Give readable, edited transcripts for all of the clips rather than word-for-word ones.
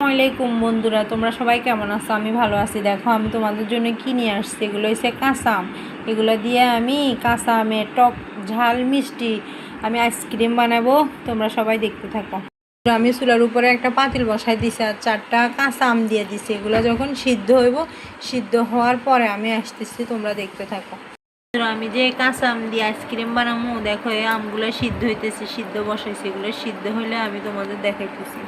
আসসালামাইকুম বন্ধুরা, তোমরা সবাই কেমন আছো? আমি ভালো আছি। দেখো আমি তোমাদের জন্য কি নিয়ে আসছি। এগুলো হচ্ছে কাঁচা আম। এগুলো দিয়ে আমি কাঁচা আমের টক ঝাল মিষ্টি আমি আইসক্রিম বানাবো। তোমরা সবাই দেখতে থাকো। আমি চুলার উপরে একটা পাতিল বসাই দিছি আর 4টা কাঁচা আম দিয়ে দিছি। এগুলো যখন সিদ্ধ হইব, সিদ্ধ হওয়ার পরে আমি আসতেছি, তোমরা দেখতে থাকো। আমি যে কাঁচা আম দিয়ে আইসক্রিম বানাবো, দেখো এই আমগুলো সিদ্ধ হইতেছে, সিদ্ধ বসাইছি। এগুলো সিদ্ধ হইলে আমি তোমাদের দেখাইতেছি।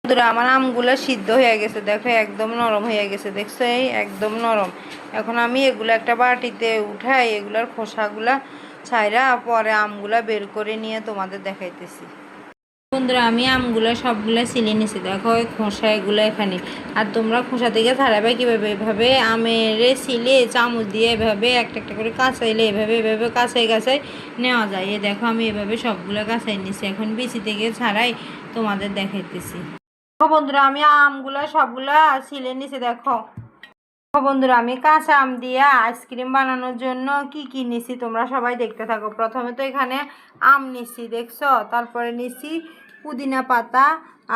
বন্ধুরা আমার আমগুলো সিদ্ধ হয়ে গেছে, দেখো একদম নরম হয়ে গেছে, দেখছো এই একদম নরম। এখন আমি এগুলো একটা বাটিতে উঠাই, এগুলার খোসাগুলা ছাইরা পরে আমগুলা বের করে নিয়ে তোমাদের দেখাইতেছি। বন্ধুরা আমি আমগুলো সবগুলো ছিলে নিছি, দেখো ওই খোসা এগুলো এখানে। আর তোমরা খোসা থেকে ছাড়াবে কীভাবে? এভাবে আমের ছিলে চামচ দিয়ে এভাবে একটা একটা করে কাঁচাইলে এভাবে এভাবে কাঁচাই কাঁচাই নেওয়া যায়। এ দেখো আমি এভাবে সবগুলো কাঁচাই নিছি। এখন বিচি থেকে ছাড়াই তোমাদের দেখাইতেছি। বন্ধুরা আমি আমগুলা সবগুলা ছিলে নিছি। দেখো বন্ধুরা আমি কাঁচা আম দিয়ে আইসক্রিম বানানোর জন্য কি কি নিছি তোমরা সবাই দেখতে থাকো। প্রথমে তো এখানে আম নিছি, দেখছো? তারপরে নিছি পুদিনা পাতা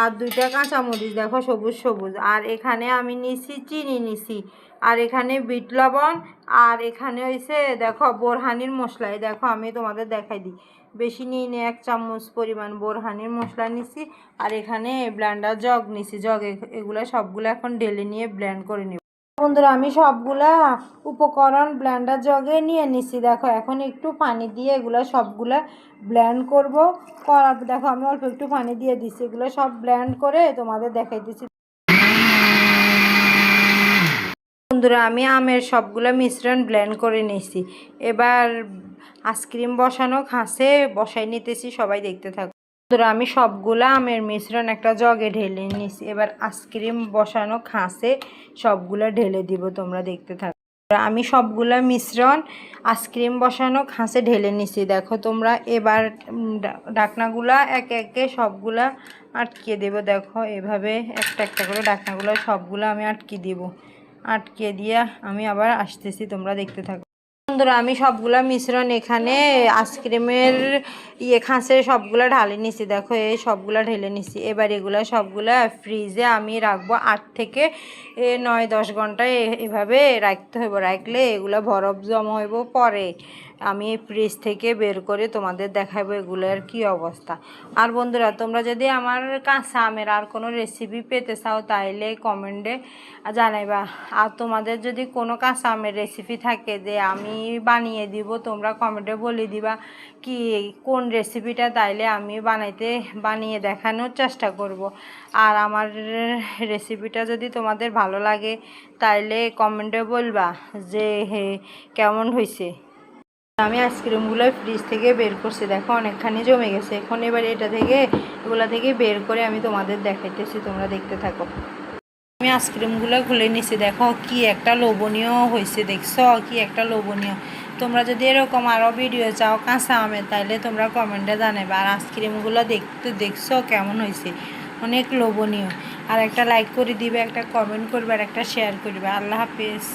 আর 2টা কাঁচামরিচ, দেখো সবুজ সবুজ। আর এখানে আমি নিছি চিনি নিছি, আর এখানে বিট লবণ, আর এখানে হয়েছে দেখো বোরহানির মশলা। দেখো আমি তোমাদের দেখাই দিই, বেশি নিয়ে 1 চামচ পরিমাণ বোরহানির মশলা নিছি। আর এখানে ব্লেন্ডার জগ নিছি, জগ। এগুলো সবগুলো এখন ঢেলে নিয়ে ব্লেন্ড করে নিব। বন্ধুরা আমি সবগুলা উপকরণ ব্লেন্ডার জগে নিয়ে নিছি। দেখো এখন একটু পানি দিয়ে এগুলো সবগুলা ব্লেন্ড করব। করার দেখো আমি অল্প একটু পানি দিয়ে দিচ্ছি, এগুলো সব ব্লেন্ড করে তোমাদের দেখাইতেছি। বন্ধুরা আমি আমের সবগুলো মিশ্রণ ব্লেন্ড করে নিয়েছি। এবার আইসক্রিম বসানো খাসে বসাই নিতেছি, সবাই দেখতে থাকো। বন্ধুরা আমি সবগুলা আমের মিশ্রণ একটা জগে ঢেলে নিয়েছি। এবার আইসক্রিম বসানো খাসে সবগুলা ঢেলে দিব, তোমরা দেখতে থাকো। আমি সবগুলা মিশ্রণ আইসক্রিম বসানো খাসে ঢেলে নিছি, দেখো তোমরা। এবার ঢাকনাগুলা একে একে সবগুলা আটকে দেব। দেখো এভাবে একটা একটা করে ঢাকনাগুলো সবগুলো আমি আটকে দিব। আটকে দিয়ে আমি আবার আসতেছি, তোমরা দেখতে থাকো। বন্ধুরা আমি সবগুলা মিশ্রণ এখানে আইসক্রিমের খাসে সবগুলা ঢালে নিছি। দেখো এই সবগুলা ঢেলে নিছি। এবার এগুলা সবগুলা ফ্রিজে আমি রাখবো 8 থেকে 9-10 ঘন্টা এভাবে রাখতে হইব। রাখলে এগুলা বরফ জমা হইব, পরে আমি ফ্রিজ থেকে বের করে তোমাদের দেখাবো এগুলোর কি অবস্থা। আর বন্ধুরা তোমরা যদি আমার কাঁচা আমের আর কোনো রেসিপি পেতে চাও তাইলে কমেন্টে জানাইবা। আর তোমাদের যদি কোনো কাঁচা আমের রেসিপি থাকে যে আমি বানিয়ে দিব, তোমরা কমেন্টে বলে দিবা কি কোন রেসিপিটা, তাইলে আমি বানিয়ে দেখানোর চেষ্টা করব। আর আমার রেসিপিটা যদি তোমাদের ভালো লাগে তাইলে কমেন্টে বলবা যে কেমন হয়েছে। আমি আইসক্রিমগুলো ফ্রিজ থেকে বের করছি, দেখো অনেকখানি জমে গেছে। এখন এবার এগুলা থেকে বের করে আমি তোমাদের দেখাইতেছি, তোমরা দেখতে থাকো। আমি আইসক্রিমগুলো খুলে নিছি, দেখো কি একটা লোভনীয় হয়েছে, দেখছো কি একটা লোভনীয়। তোমরা যদি এরকম আরও ভিডিও চাও কাঁচা আমের তাইলে তোমরা কমেন্টে জানাবে। আর আইসক্রিমগুলো দেখছো কেমন হয়েছে, অনেক লোভনীয়। আর একটা লাইক করে দিবে, একটা কমেন্ট করবে, আর একটা শেয়ার করবে। আল্লাহ হাফেজ।